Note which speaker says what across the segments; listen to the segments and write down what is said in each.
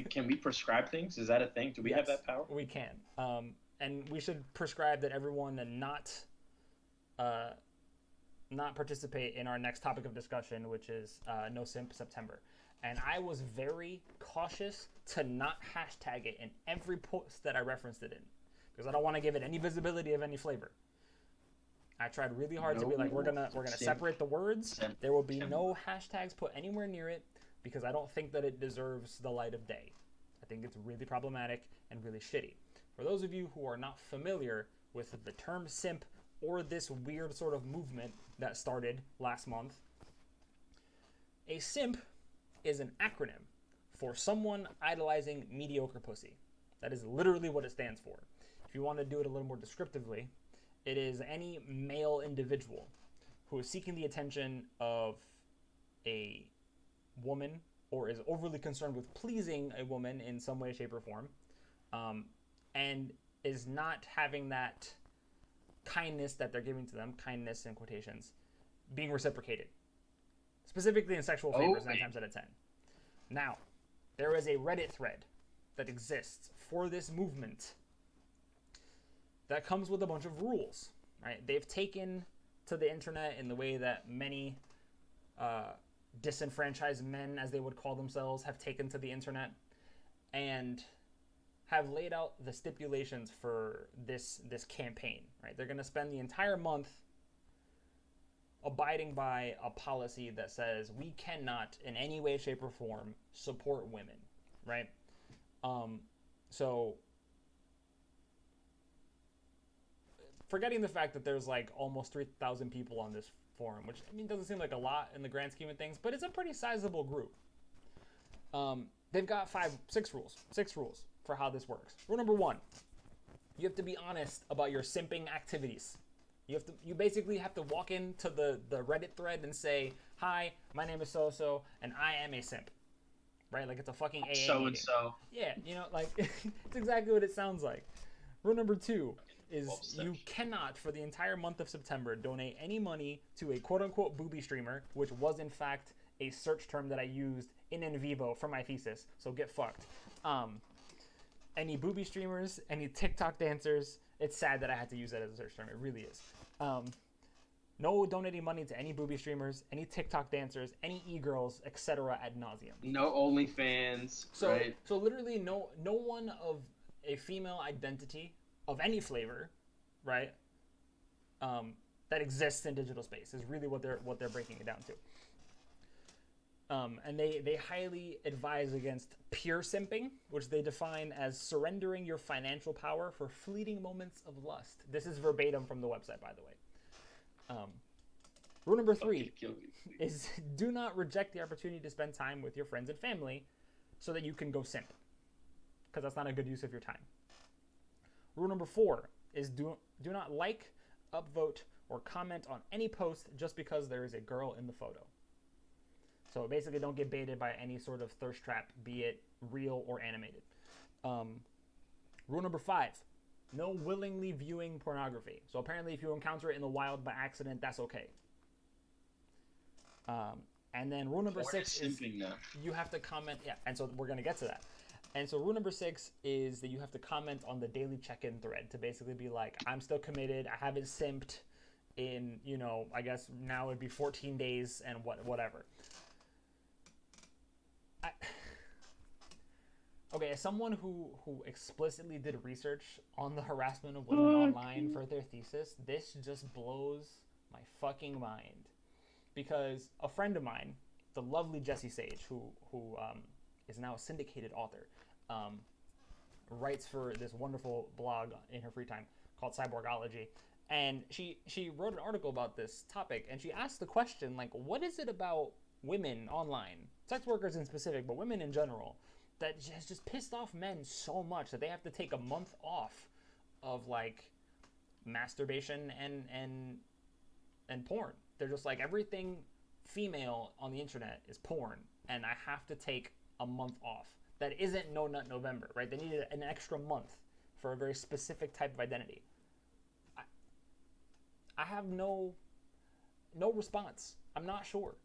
Speaker 1: can we prescribe things? Is that a thing? Do we have
Speaker 2: Yes,
Speaker 1: that power?
Speaker 2: we can. And we should prescribe that everyone uh, not participate in our next topic of discussion, which is No Simp September. And I was very cautious to not hashtag it in every post that I referenced it in, because I don't want to give it any visibility of any flavor. I tried really hard to be like,
Speaker 1: No
Speaker 2: we're gonna
Speaker 1: simp
Speaker 2: separate the words. There will be
Speaker 1: September.
Speaker 2: no hashtags put anywhere near it because I don't think that it deserves the light of day. I think it's really problematic and really shitty. For those of you who are not familiar with the term simp or this weird sort of movement that started last month, a simp is an acronym for someone idolizing mediocre pussy. That is literally what it stands for. If you want to do it a little more descriptively, it is any male individual who is seeking the attention of a woman or is overly concerned with pleasing a woman in some way, shape, or form, um, and is not having that kindness that they're giving to them, kindness in quotations, being reciprocated, specifically in sexual favors, nine
Speaker 1: Okay.
Speaker 2: times out of 10. Now, there is a Reddit thread that exists for this movement that comes with a bunch of rules, right? They've taken to the internet in the way that many uh, disenfranchised men, as they would call themselves, have taken to the internet and have laid out the stipulations for this campaign, right? They're going to spend the entire month abiding by a policy that says we cannot in any way, shape, or form support women, right? Um, so forgetting the fact that there's like almost 3,000 people on this forum, which I mean doesn't seem like a lot in the grand scheme of things, but it's a pretty sizable group. They've got six rules for how this works. Rule number one: you have to be honest about your simping activities. You basically have to walk into the Reddit thread and say, "Hi, my name is so so, and I am a simp." Right? Like it's a fucking AA
Speaker 1: So and
Speaker 2: meeting.
Speaker 1: so.
Speaker 2: Yeah, like it's exactly what it sounds like. Rule number two is
Speaker 1: 12
Speaker 2: you
Speaker 1: steps.
Speaker 2: cannot, for the entire month of September, donate any money to a quote unquote booby streamer, which was in fact a search term that I used in vivo for my thesis. So get fucked. Any booby streamers, any TikTok dancers. It's sad that I had to use that as a search term. It really is. Um, no donating money to any booby streamers, any TikTok dancers, any e-girls, etc. ad nauseum.
Speaker 1: No OnlyFans, right?
Speaker 2: So literally no one of a female identity of any flavor, right? That exists in digital space is really what they're breaking it down to. And they highly advise against pure simping, which they define as surrendering your financial power for fleeting moments of lust. This is verbatim from the website, by the way. Um, Rule number
Speaker 1: Okay,
Speaker 2: three
Speaker 1: kill me, please.
Speaker 2: is do not reject the opportunity to spend time with your friends and family so that you can go simp, because that's not a good use of your time. Rule number four is do not like, upvote, or comment on any post just because there is a girl in the photo. So basically, don't get baited by any sort of thirst trap, be it real or animated. Um, Rule number five: no willingly viewing pornography. So apparently, if you encounter it in the wild by accident, that's okay. And then rule number
Speaker 1: Porn is
Speaker 2: six is
Speaker 1: simping now.
Speaker 2: you have to comment. Yeah, and so we're gonna get to that. And so rule number six is that you have to comment on the daily check-in thread to basically be like, I'm still committed. I haven't simped in, I guess now it'd be 14 days and whatever. I, okay, as someone who explicitly did research on the harassment of women online for their thesis, this just blows my fucking mind. Because a friend of mine, the lovely Jessie Sage, who is now a syndicated author, um, writes for this wonderful blog in her free time called Cyborgology, and she wrote an article about this topic, and she asked the question like, what is it about women online, sex workers in specific, but women in general, that has just pissed off men so much that they have to take a month off of like masturbation and porn. They're just like everything female on the internet is porn, and I have to take a month off. That isn't No Nut November, right? They needed an extra month for a very specific type of identity. I, I have no response. I'm not sure.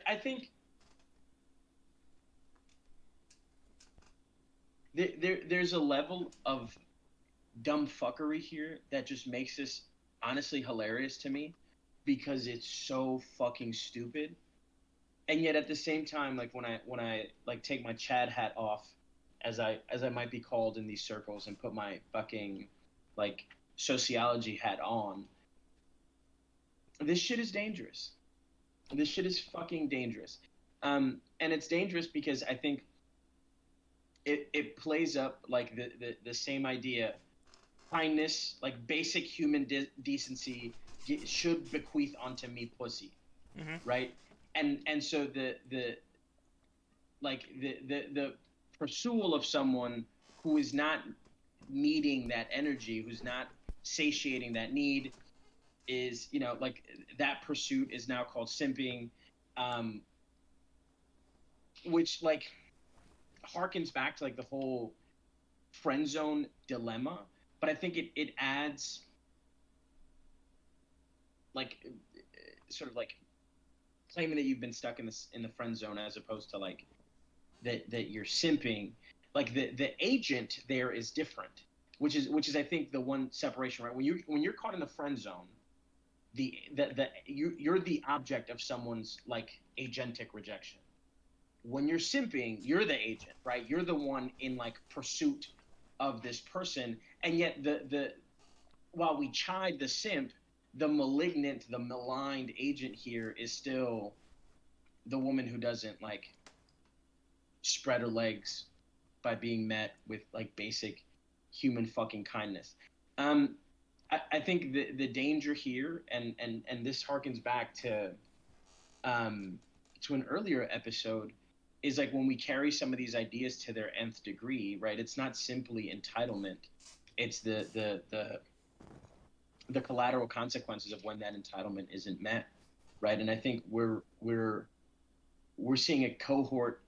Speaker 1: I think there's a level of dumb fuckery here that just makes this honestly hilarious to me because it's so fucking stupid. And yet at the same time, like when I like take my Chad hat off, as I might be called in these circles, and put my fucking like sociology hat on, this shit is dangerous. This shit is fucking dangerous. And it's dangerous because I think it plays up like the same idea. Kindness, like basic human decency, should bequeath onto me pussy,
Speaker 2: Mm-hmm.
Speaker 1: right? And so the pursuit of someone who is not meeting that energy, who's not satiating that need, is, like, that pursuit is now called simping, um, which, like, harkens back to like the whole friend zone dilemma. But I think it adds like sort of like claiming that you've been stuck in the friend zone, as opposed to like that you're simping. Like the agent there is different, which is I think the one separation, right? When you're caught in the friend zone, you're the object of someone's like agentic rejection. When you're simping, you're the agent, right? You're the one in like pursuit of this person. And yet the while we chide the simp, the malignant, the maligned agent here is still the woman who doesn't like spread her legs by being met with like basic human fucking kindness. Um, I think the danger here, and this harkens back um, to an earlier episode, is like when we carry some of these ideas to their nth degree, right? It's not simply entitlement; it's the collateral consequences of when that entitlement isn't met, right? And I think we're seeing a cohort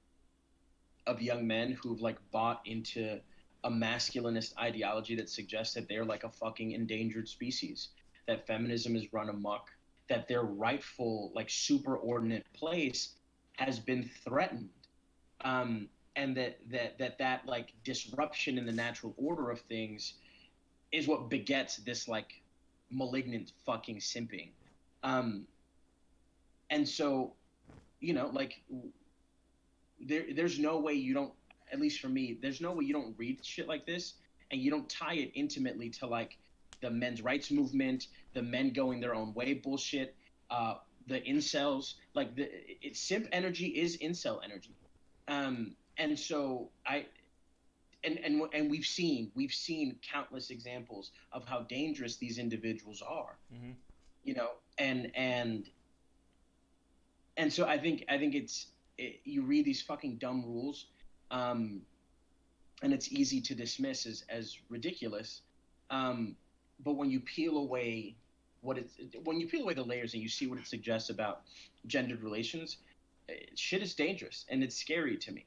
Speaker 1: of young men who've like bought into a masculinist ideology that suggests that they're like a fucking endangered species, that feminism is run amok, that their rightful like superordinate place has been threatened, and that like disruption in the natural order of things is what begets this like malignant fucking simping. um and so, like, there's no way you don't, at least for me, there's no way you don't read shit like this and you don't tie it intimately to like the men's rights movement, the men going their own way bullshit, uh the incels, like simp energy is incel energy. And so we've seen countless examples of how dangerous these individuals are,
Speaker 2: Mm-hmm.
Speaker 1: you know and so I think you read these fucking dumb rules, um, and it's easy to dismiss as ridiculous. Um, but what it's when you peel away the layers and you see what it suggests about gendered relations, shit is dangerous and it's scary to me.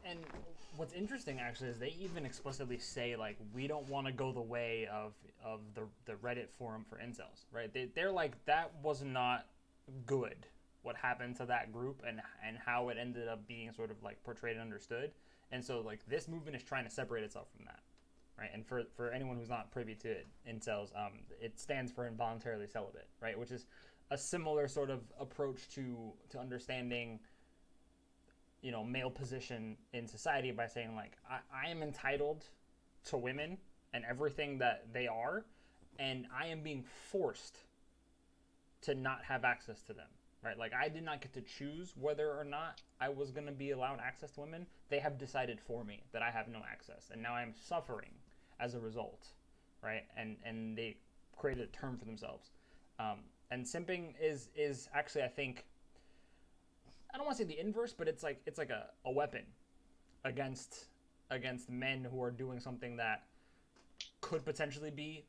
Speaker 2: And what's interesting actually is they even explicitly say like we don't want to go the way of the Reddit forum for incels, right? They're like that was not good what happened to that group and how it ended up being sort of like portrayed and understood. And so like this movement is trying to separate itself from that, right? And for anyone who's not privy to it, incels, it stands for involuntarily celibate, right? Which is a similar sort of approach to understanding, male position in society by saying like I am entitled to women and everything that they are, and I am being forced to not have access to them, right? Like I did not get to choose whether or not I was going to be allowed access to women. They have decided for me that I have no access, and now I'm suffering as a result, right? And they created a term for themselves. And simping is actually, I think, I don't want to say the inverse, but it's like a weapon against men who are doing something that could potentially be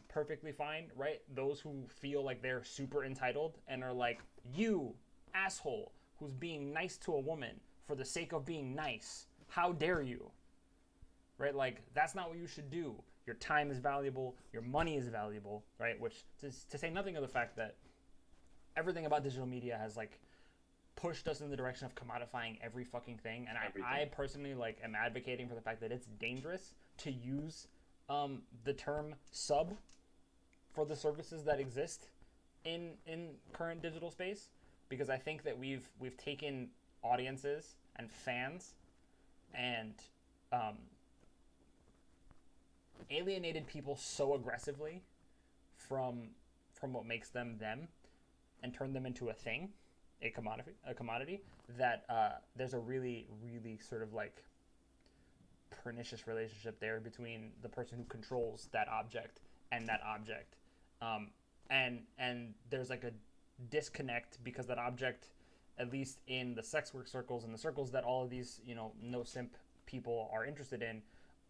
Speaker 2: perfectly fine, right? Those who feel like they're super entitled and are like, you asshole who's being nice to a woman for the sake of being nice, how dare you? Right? Like that's not what you should do. Your time is valuable, your money is valuable, right? Which to say nothing of the fact that everything about digital media has like pushed us in the direction of commodifying every fucking thing. And I
Speaker 1: Everything.
Speaker 2: personally like am advocating for the fact that it's dangerous to use the term sub for the services that exist in current digital space, because I think that we've taken audiences and fans and um, alienated people so aggressively from what makes them them, and turned them into a thing, a commodity that there's a really really sort of like pernicious relationship there between the person who controls that object and that object, um, and there's like a disconnect because that object, at least in the sex work circles and the circles that all of these no simp people are interested in,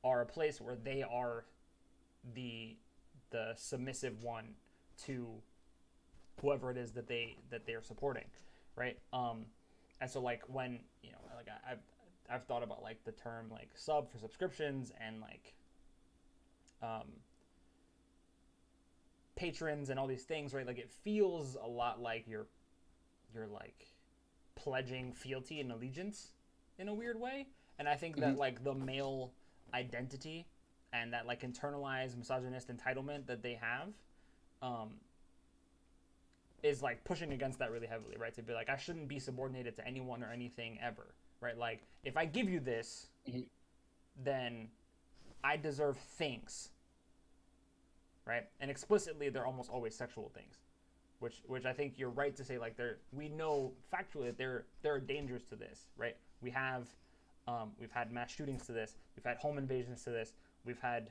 Speaker 2: are a place where they are the submissive one to whoever it is that they are supporting, right? And so like when like I've thought about like the term like sub for subscriptions and like um, patrons and all these things, right? Like it feels a lot like you're like pledging fealty and allegiance in a weird way. And I think
Speaker 1: Mm-hmm.
Speaker 2: that like the male identity and that like internalized misogynist entitlement that they have um, is like pushing against that really heavily, right? To be like, I shouldn't be subordinated to anyone or anything ever, right? Like, if I give you this,
Speaker 1: Mm-hmm.
Speaker 2: then I deserve things, right? And explicitly, they're almost always sexual things, which I think you're right to say. Like, we know factually that there are dangers to this, right? We've had mass shootings to this, we've had home invasions to this, we've had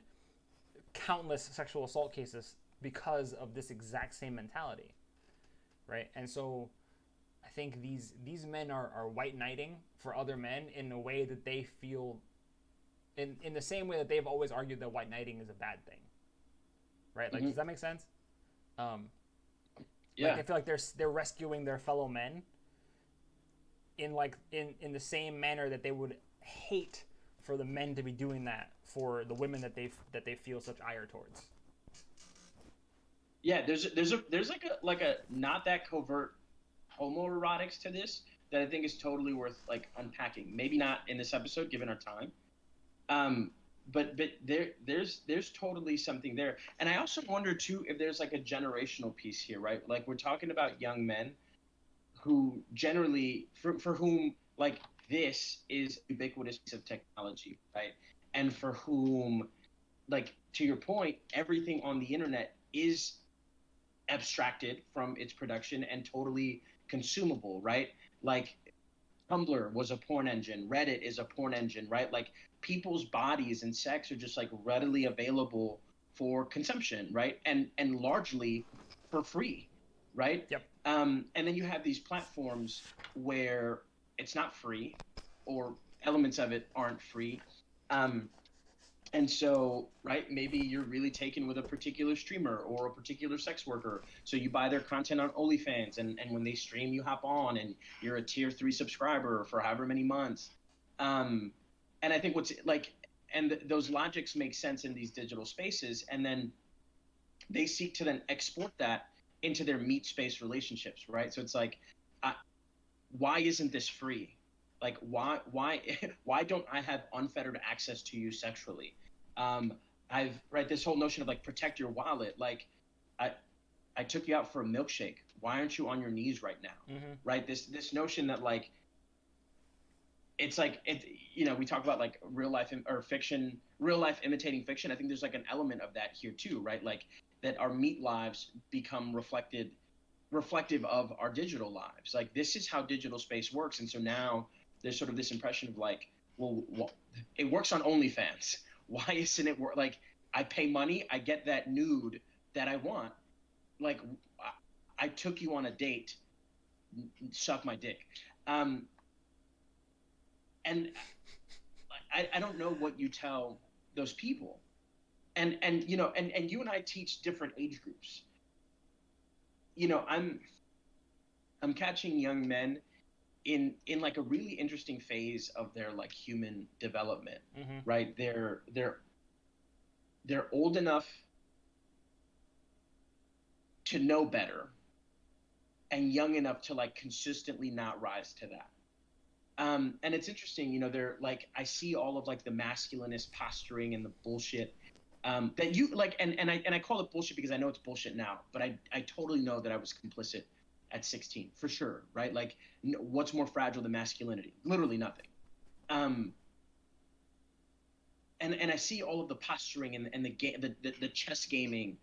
Speaker 2: countless sexual assault cases because of this exact same mentality, right? And so I think these men are white knighting for other men in a way that they feel in the same way that they've always argued that white knighting is a bad thing, right? Like,
Speaker 1: Mm-hmm.
Speaker 2: does that make sense? Um, like
Speaker 1: Yeah.
Speaker 2: they feel like they're rescuing their fellow men in like in the same manner that they would hate for the men to be doing that for the women that they feel such ire towards.
Speaker 1: Yeah, there's like a not that covert homoerotics to this that I think is totally worth like unpacking. Maybe not in this episode given our time. Um but there's totally something there. And I also wonder too if there's like a generational piece here, right? Like we're talking about young men who generally for whom like this is ubiquitous piece of technology, right? And for whom, like to your point, everything on the internet is abstracted from its production and totally consumable, right? Like Tumblr was a porn engine, Reddit is a porn engine, right? Like people's bodies and sex are just like readily available for consumption, right? And largely for free, right?
Speaker 2: Yep.
Speaker 1: And then you have these platforms where it's not free, or elements of it aren't free. Um, and so, right, maybe you're really taken with a particular streamer or a particular sex worker. So you buy their content on OnlyFans, and when they stream, you hop on, and you're a tier 3 subscriber for however many months. Um, and I think what's like, and those logics make sense in these digital spaces. And then they seek to then export that into their meat space relationships, right? So it's like, I, why isn't this free? Like why why don't I have unfettered access to you sexually? Um, I've right this whole notion of like protect your wallet. Like I I took you out for a milkshake. Why aren't you on your knees right now?
Speaker 2: Mm-hmm.
Speaker 1: Right, this notion that like it's like it we talk about like real life or fiction, real life imitating fiction. I think there's like an element of that here too, right? Like that our meat lives become reflective of our digital lives. Like this is how digital space works. And so now there's sort of this impression of like, well, it works on OnlyFans. Why isn't it work? Like I pay money, I get that nude that I want. Like I took you on a date, suck my dick. Um, and I don't know what you tell those people. And and you and I teach different age groups. I'm catching young men in like a really interesting phase of their like human development,
Speaker 2: Mm-hmm.
Speaker 1: right? They're old enough to know better, and young enough to like consistently not rise to that. And it's interesting, they're like, I see all of like the masculinist posturing and the bullshit that you like, and I call it bullshit because I know it's bullshit now, but I totally know that I was complicit at 16 for sure, right? Like, what's more fragile than masculinity? Literally nothing. Um, and I see all of the posturing and the chess gaming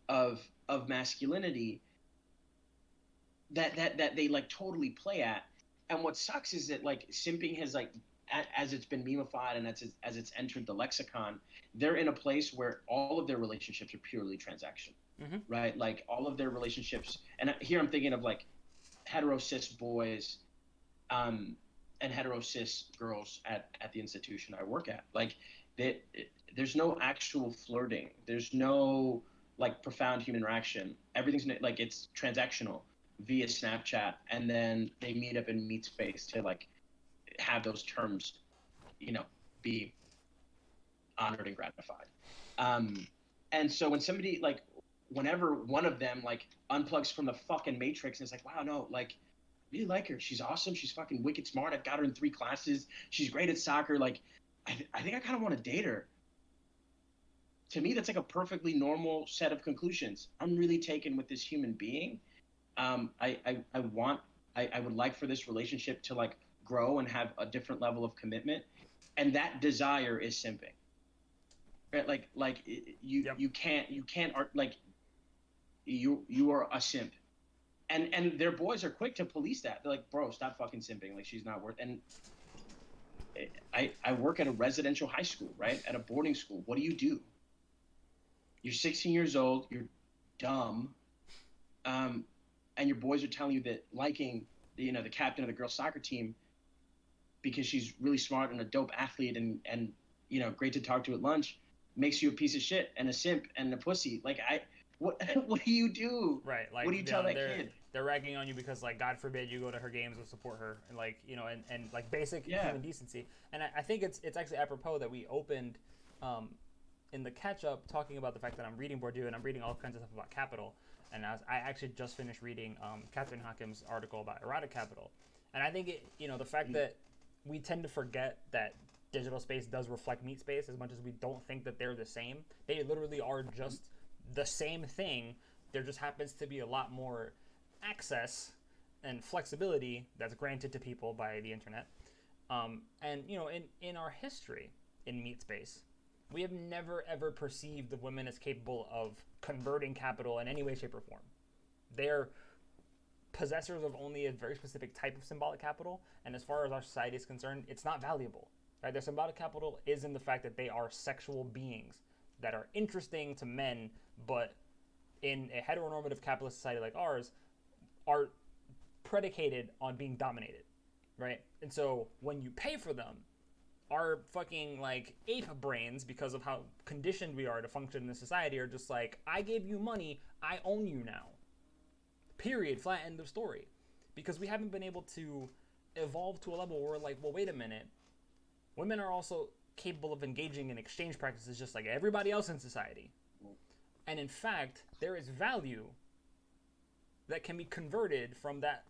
Speaker 1: of masculinity that they like totally play at. And what sucks is that like simping has like as it's been memeified and as it's entered the lexicon, they're in a place where all of their relationships are purely transactional,
Speaker 2: Mm-hmm.
Speaker 1: right? Like all of their relationships, and here I'm thinking of like hetero cis boys, um, and hetero cis girls at the institution I work at. Like that, there's no actual flirting. There's no like profound human interaction. Everything's like it's transactional via Snapchat, and then they meet up in meet space to like have those terms, be honored and gratified. Um, and so when somebody like, whenever one of them like unplugs from the fucking matrix and is like, wow, no, like, I really like her. She's awesome. She's fucking wicked smart. I've got her in 3 classes. She's great at soccer. Like, I think I kind of want to date her. To me, that's like a perfectly normal set of conclusions. I'm really taken with this human being. I want, I would like for this relationship to like grow and have a different level of commitment. And that desire is simping. Right? Like
Speaker 2: Yep.
Speaker 1: you can't art like you are a simp. And their boys are quick to police that. They're like, bro, stop fucking simping. Like she's not worth. And I work at a residential high school, right? At a boarding school. What do you do? You're 16 years old. You're dumb, um, and your boys are telling you that liking, the captain of the girls' soccer team because she's really smart and a dope athlete and great to talk to at lunch makes you a piece of shit and a simp and a pussy. Like what what do you do?
Speaker 2: Right.
Speaker 1: What
Speaker 2: Like,
Speaker 1: do you tell that kid?
Speaker 2: they're ragging on you because, like, God forbid you go to her games and support her, and like, and like basic
Speaker 1: Yeah.
Speaker 2: human decency. And I think it's actually apropos that we opened, um, in the catch up talking about the fact that I'm reading Bourdieu and I'm reading all kinds of stuff about capital. And I actually just finished reading Catherine Hackim's article about erotic capital. And I think the fact that we tend to forget that digital space does reflect meat space as much as we don't think that they're the same. They literally are just the same thing. There just happens to be a lot more access and flexibility that's granted to people by the internet. And in our history in meat space, we have never ever perceived the women as capable of converting capital in any way, shape, or form. They're possessors of only a very specific type of symbolic capital, and as far as our society is concerned, it's not valuable. Right? Their symbolic capital is in the fact that they are sexual beings that are interesting to men, but in a heteronormative capitalist society like ours, are predicated on being dominated, right? And so when you pay for them, our fucking like ape brains, because of how conditioned we are to function in the society, are just like, I gave you money, I own you now. Period. Flat end of story. Because we haven't been able to evolve to a level where we're like, well, wait a minute. Women are also capable of engaging in exchange practices just like everybody else in society. And in fact, there is value that can be converted from that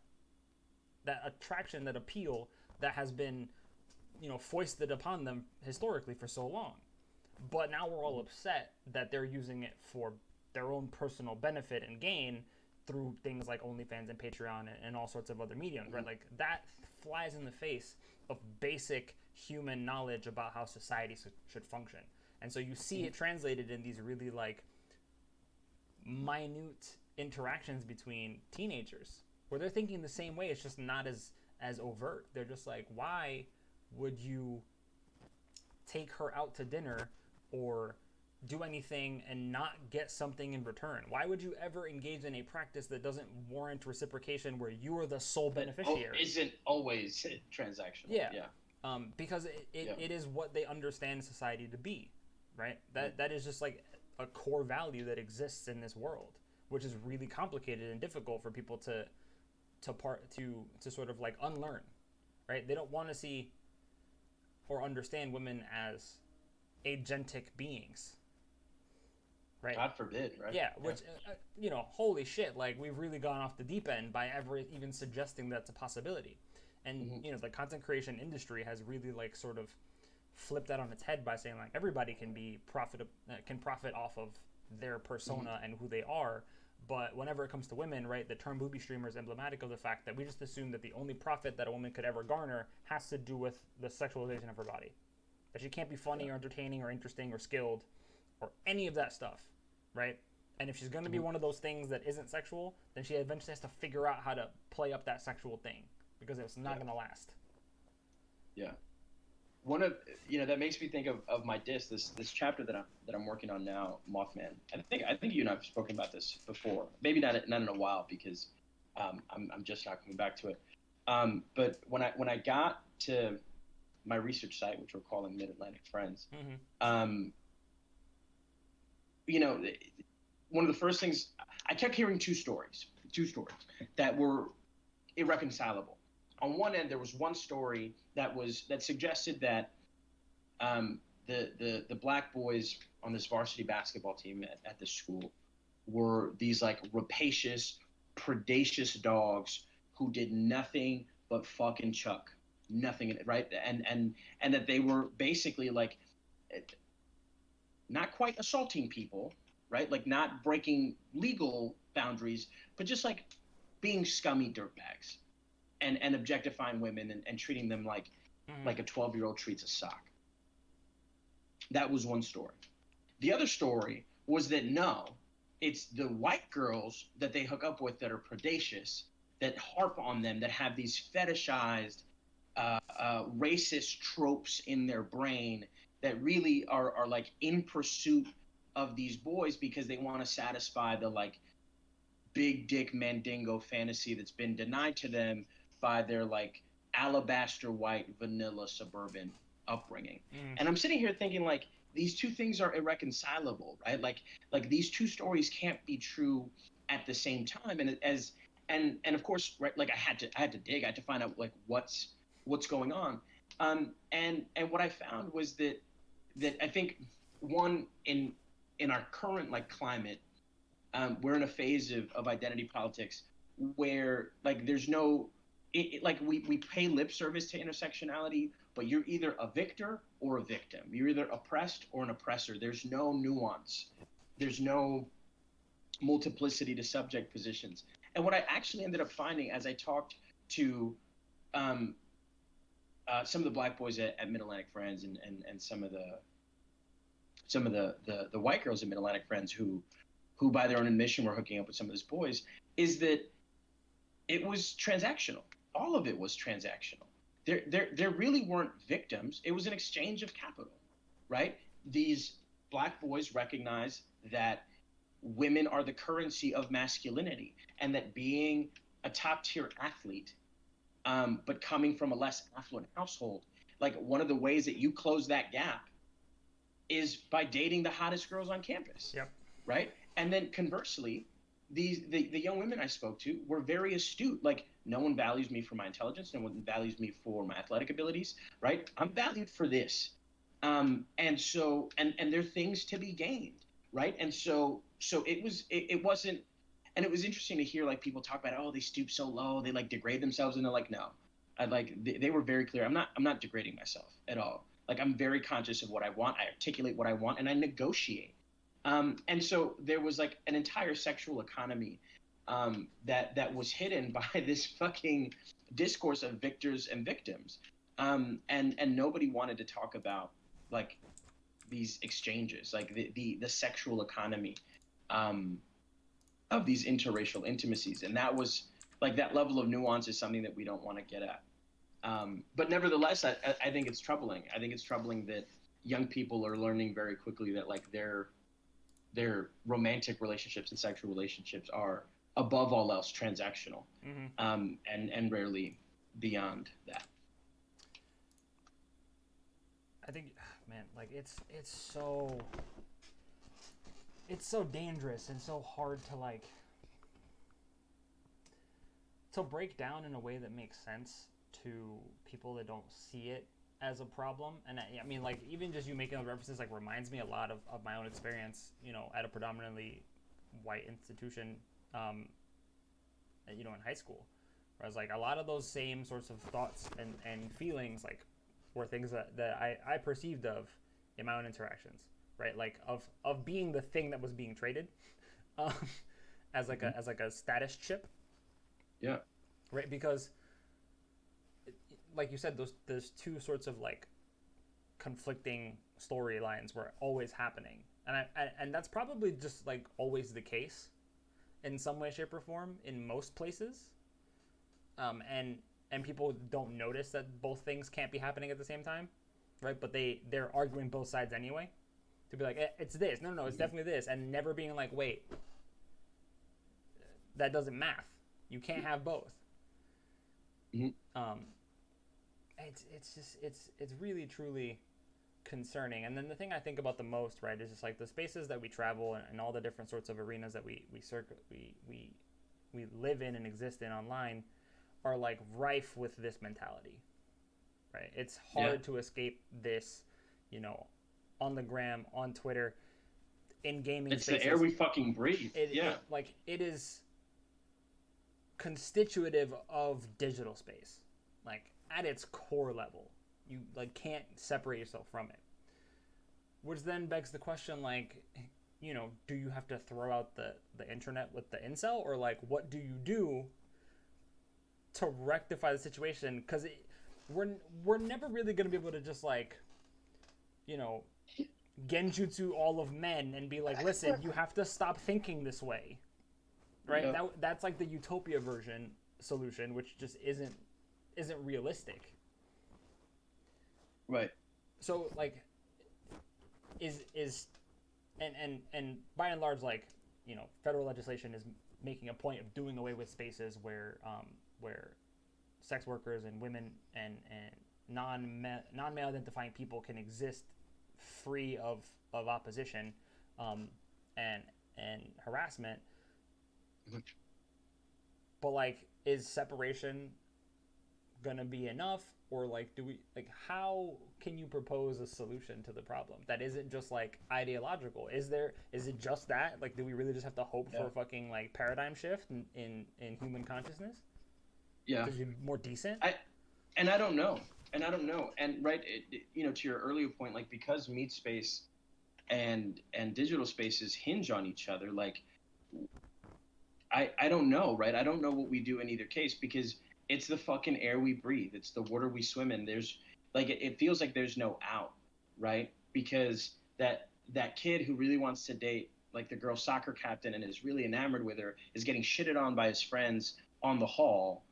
Speaker 2: attraction, that appeal that has been, foisted upon them historically for so long. But now we're all upset that they're using it for their own personal benefit and gain through things like OnlyFans and Patreon and all sorts of other mediums, right? Like that flies in the face of basic human knowledge about how society should function. And so you see it translated in these really like minute interactions between teenagers where they're thinking the same way. It's just not as overt. They're just like, why would you take her out to dinner or do anything and not get something in return? Why would you ever engage in a practice that doesn't warrant reciprocation where you are the sole beneficiary?
Speaker 1: Isn't always transactional.
Speaker 2: Yeah.
Speaker 1: Yeah.
Speaker 2: Because it is what they understand society to be, right? That is just like a core value that exists in this world, which is really complicated and difficult for people to sort of like unlearn, right? They don't want to see or understand women as agentic beings, right?
Speaker 1: God forbid, right?
Speaker 2: Yeah,
Speaker 1: Yeah.
Speaker 2: which holy shit, like we've really gone off the deep end by ever even suggesting that's a possibility. And
Speaker 1: Hmm.
Speaker 2: the content creation industry has really like sort of flipped that on its head by saying like everybody can profit off of their
Speaker 1: Hmm.
Speaker 2: persona and who they are. But whenever it comes to women, right, the term booby streamer is emblematic of the fact that we just assume that the only profit that a woman could ever garner has to do with the sexualization of her body. That she can't be
Speaker 1: Yeah.
Speaker 2: funny or entertaining or interesting or skilled or any of that stuff, right? And if she's going to be
Speaker 1: Hmm.
Speaker 2: one of those things that isn't sexual, then she eventually has to figure out how to play up that sexual thing because it's not
Speaker 1: Yeah.
Speaker 2: going to last.
Speaker 1: Yeah. One of that makes me think of my disc, this chapter that I'm working on now, Mothman. I think you and I've spoken about this before. Maybe not in a while because I'm just not coming back to it. But when I got to my research site, which we're calling Mid Atlantic Friends,
Speaker 2: Mm-hmm.
Speaker 1: um, you know, one of the first things I kept hearing two stories that were irreconcilable. On one end, there was one story that suggested that the black boys on this varsity basketball team at the school were these like rapacious, predacious dogs who did nothing but fucking chuck, nothing, right? And that they were basically like not quite assaulting people, right? Like not breaking legal boundaries, but just like being scummy dirtbags and objectifying women and treating them
Speaker 2: Mm-hmm.
Speaker 1: like a 12-year-old treats a sock. That was one story. The other story was that no, it's the white girls that they hook up with that are predacious, that harp on them, that have these fetishized racist tropes in their brain that really are like in pursuit of these boys because they want to satisfy the like big dick mandingo fantasy that's been denied to them by their like alabaster white vanilla suburban upbringing.
Speaker 2: Mm-hmm.
Speaker 1: And I'm sitting here thinking like these two things are irreconcilable, right? Like these two stories can't be true at the same time. And of course, right, like I had to dig, I had to find out like what's going on. And what I found was that I think one in our current like climate, we're in a phase of identity politics where like there's no like we pay lip service to intersectionality, but you're either a victor or a victim. You're either oppressed or an oppressor. There's no nuance. There's no multiplicity to subject positions. And what I actually ended up finding as I talked to um, some of the black boys at Mid Atlantic Friends and some of the white girls at Mid Atlantic Friends who by their own admission were hooking up with some of those boys, is that it was transactional. All of it was transactional. There really weren't victims. It was an exchange of capital, right? These black boys recognize that women are the currency of masculinity, and that being a top tier athlete, but coming from a less affluent household, like one of the ways that you close that gap is by dating the hottest girls on campus,
Speaker 2: Yep.
Speaker 1: right? And then conversely, the young women I spoke to were very astute. Like, no one values me for my intelligence, no one values me for my athletic abilities, right? I'm valued for this. And there are things to be gained, right? And so it wasn't, and it was interesting to hear like people talk about, oh, they stoop so low, they like degrade themselves, and they're like, no, they were very clear. I'm not degrading myself at all. Like, I'm very conscious of what I want. I articulate what I want, and I negotiate. And so there was like an entire sexual economy that was hidden by this fucking discourse of victors and victims, and nobody wanted to talk about like these exchanges, like the sexual economy um, of these interracial intimacies, and that was like that level of nuance is something that we don't want to get at. But nevertheless, I think it's troubling. I think it's troubling that young people are learning very quickly that like their romantic relationships and sexual relationships are above all else transactional,
Speaker 2: Mm-hmm.
Speaker 1: and rarely beyond that.
Speaker 2: I think, man, like it's so dangerous and so hard to break down in a way that makes sense to people that don't see it as a problem, and I mean, like, even just you making the references like reminds me a lot of my own experience, at a predominantly white institution, um, in high school, where I was like a lot of those same sorts of thoughts and feelings like were things that I perceived of in my own interactions, right? Like of being the thing that was being traded, um, as like
Speaker 1: Mhm.
Speaker 2: a status chip,
Speaker 1: Yeah.
Speaker 2: right? Because like you said, those two sorts of like conflicting storylines were always happening, and that's probably just like always the case in some way, shape, or form in most places. And people don't notice that both things can't be happening at the same time, right? But they're arguing both sides anyway to be like, it's this, no, no, no, it's
Speaker 1: Mhm.
Speaker 2: definitely this, and never being like, wait, that doesn't math. You can't have both.
Speaker 1: Mhm.
Speaker 2: Um, it's just it's really truly concerning. And then the thing I think about the most, right, is just like the spaces that we travel and all the different sorts of arenas that we live in and exist in online are like rife with this mentality, right? It's
Speaker 1: Yeah.
Speaker 2: hard to escape this, you know, on the gram, on Twitter, in gaming
Speaker 1: It's the air
Speaker 2: spaces.
Speaker 1: we fucking breathe. Yeah.
Speaker 2: It is constitutive of digital space, like at its core level. You like can't separate yourself from it. Which then begs the question, like, do you have to throw out the internet with the incel, or like, what do you do to rectify the situation? Because we're we're never really gonna be able to just like, you know, genjutsu all of men and be like, listen, you have to stop thinking this way, right?
Speaker 1: Yeah.
Speaker 2: That's like the utopia version solution, which just isn't realistic.
Speaker 1: Right.
Speaker 2: So like, is and by and large, like, federal legislation is making a point of doing away with spaces where sex workers and women and non male identifying people can exist free of opposition, um, and harassment.
Speaker 1: Mhm.
Speaker 2: But like, is separation gonna be enough, or like, do we like, how can you propose a solution to the problem that isn't just like ideological? Is it just that, like, do we really just have to hope
Speaker 1: Yeah.
Speaker 2: for a fucking like paradigm shift in human consciousness
Speaker 1: Yeah.
Speaker 2: to be more decent?
Speaker 1: I and I don't know. And I don't know. And right, to your earlier point, like because meat space and digital spaces hinge on each other, like I don't know, right? I don't know what we do in either case because it's the fucking air we breathe. It's the water we swim in. There's like it feels like there's no out, right? Because that kid who really wants to date like the girl soccer captain and is really enamored with her is getting shitted on by his friends on the hall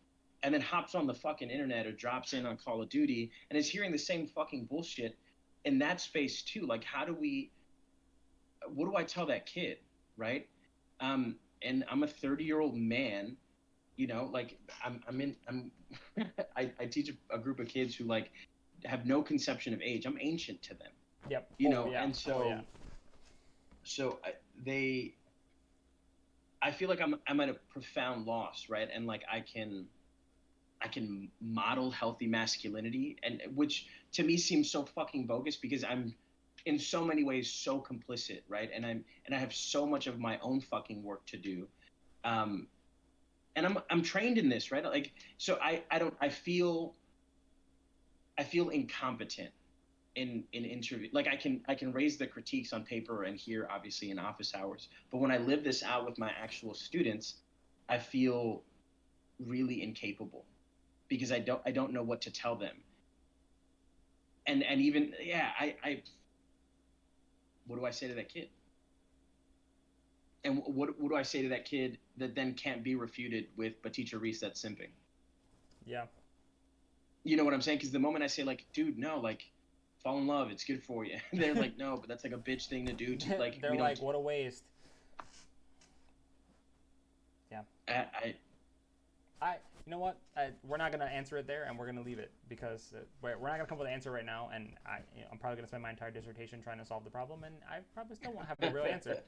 Speaker 1: and then hops on the fucking internet or drops in on Call of Duty and is hearing the same fucking bullshit in that space too. Like how do we what do I tell that kid, right? And I'm a 30-year-old man, like I'm in, I'm, I teach a group of kids who like have no conception of age. I'm ancient to them,
Speaker 2: Yep. Oh yeah.
Speaker 1: and
Speaker 2: Oh yeah.
Speaker 1: so they, I feel like I'm at a profound loss, right? And like I can model healthy masculinity, and which to me seems so fucking bogus because I'm in so many ways so complicit, right? And I have so much of my own fucking work to do. Um, and I'm trained in this, right? Like so I don't I feel incompetent in interview. Like I can raise the critiques on paper and here obviously in office hours, but when I live this out with my actual students, I feel really incapable because I don't know what to tell them. And even yeah, I what do I say to that kid? And what do I say to that kid that then can't be refuted with, but teacher Reese, that's simping?
Speaker 2: Yeah.
Speaker 1: You know what I'm saying? Because the moment I say like, dude, no, like, fall in love, it's good for you. They're like, no, but that's like a bitch thing to do. To like,
Speaker 2: They're
Speaker 1: we don't.
Speaker 2: like, what a waste. Yeah.
Speaker 1: I
Speaker 2: I you know what? We're not gonna answer it there, and we're gonna leave it because we're not gonna come up with an answer right now. And I'm probably gonna spend my entire dissertation trying to solve the problem, and I probably still won't have a real answer.